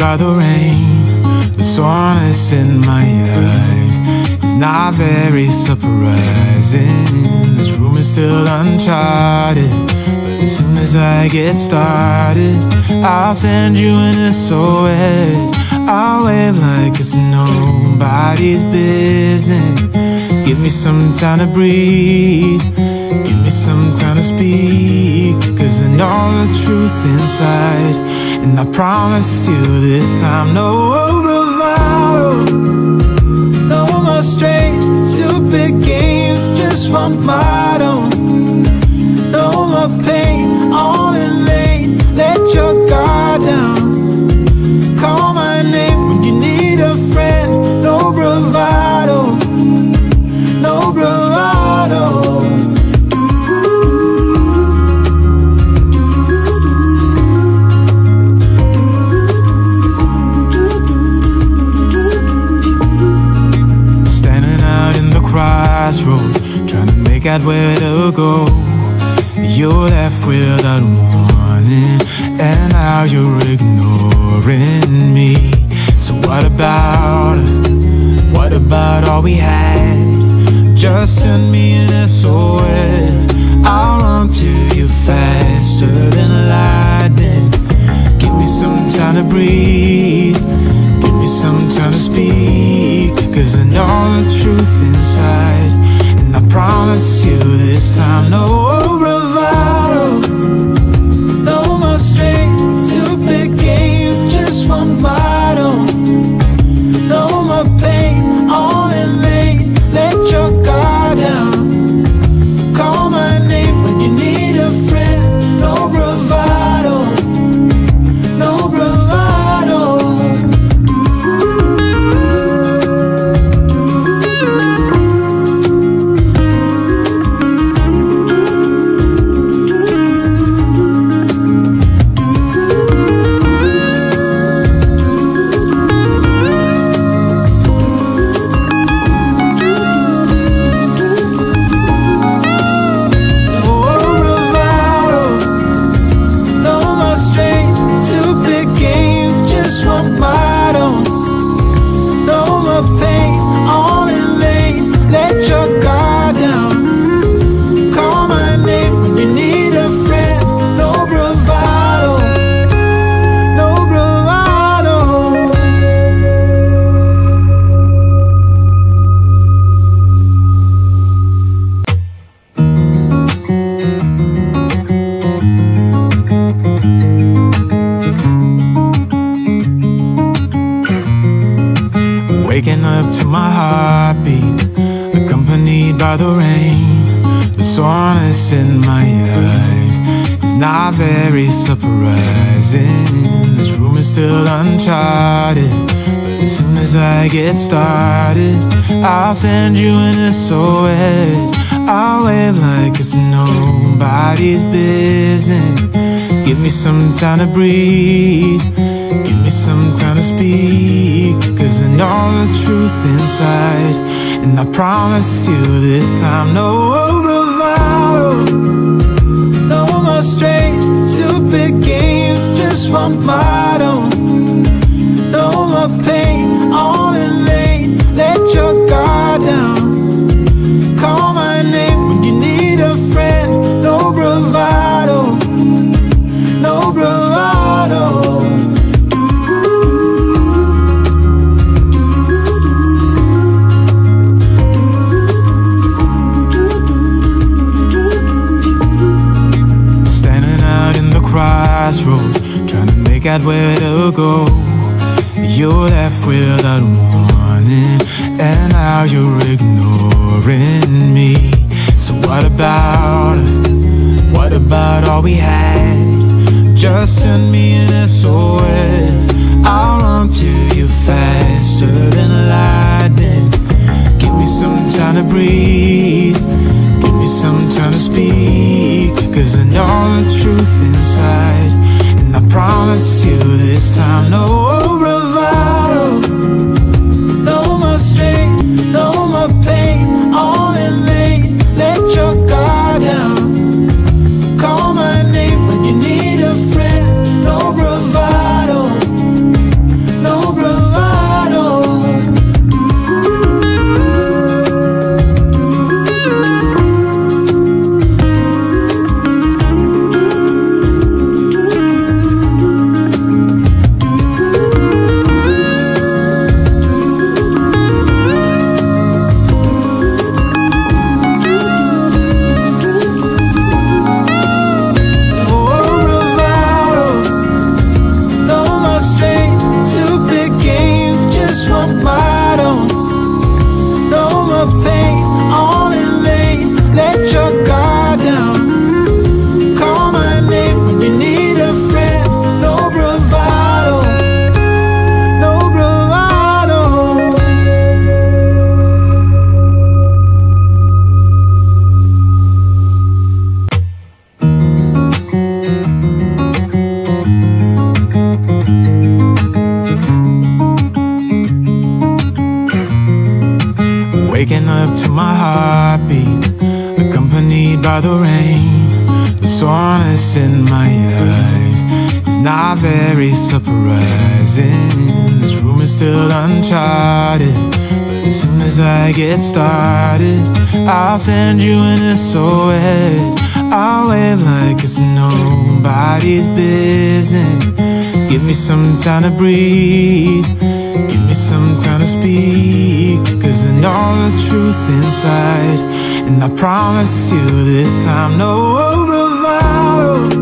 by the rain. The soreness in my eyes is not very surprising. This room is still uncharted, but as soon as I get started, I'll send you an SOS. I'll wave like it's nobody's business. Give me some time to breathe, give me some time to speak, 'cause I know the truth inside. And I promise you this time, no bravado, no more strange, stupid games, just one motto. No more pain, all in vain, let your guard down. Call my name when you need a friend. No bravado, no bravado. Crossroads, trying to make out where to go. You're left without warning, and now you're ignoring me. So what about us? What about all we had? Just send me an SOS. I'll run to you faster than lightning. Give me some time to breathe, give me some time to speak, 'cause I know the truth inside. And I promise you this time, no bravado, no more strange, stupid games, just one motto. No more pain, all in vain, let your guard down. Call my name when you need a friend. No bravado, no bravado. Waking up to my heartbeat, accompanied by the rain. The soreness in my eyes is not very surprising. This room is still uncharted, but as soon as I get started, I'll send you an SOS. I'll wave like it's nobody's business. Give me some time to breathe, give me some time to speak, 'cause I know the truth inside. And I promise you this time, no bravado, no more strange, stupid games, just one motto. No more pain, all in vain, let your guard down. Call my name when you need a friend. No bravado, no bravado. Crossroads, trying to make out where to go. You're left without warning, and now you're ignoring me. So what about us? What about all we had? Just send me an SOS. I'll run to you faster than lightning. Give me some time to breathe, give me some time to speak, 'cause I know the truth inside. And I promise you this time, no bravado, no more strain, no more pain, all in vain, let your guard down. Call my name when you need a friend. No bravado, waking up to my heartbeat, accompanied by the rain. The soreness in my eyes is not very surprising. This room is still uncharted, but as soon as I get started, I'll send you an SOS. I'll wave like it's nobody's business. Give me some time to breathe, give me some time to speak, 'cause I know the truth inside, and I promise you this time no bravado.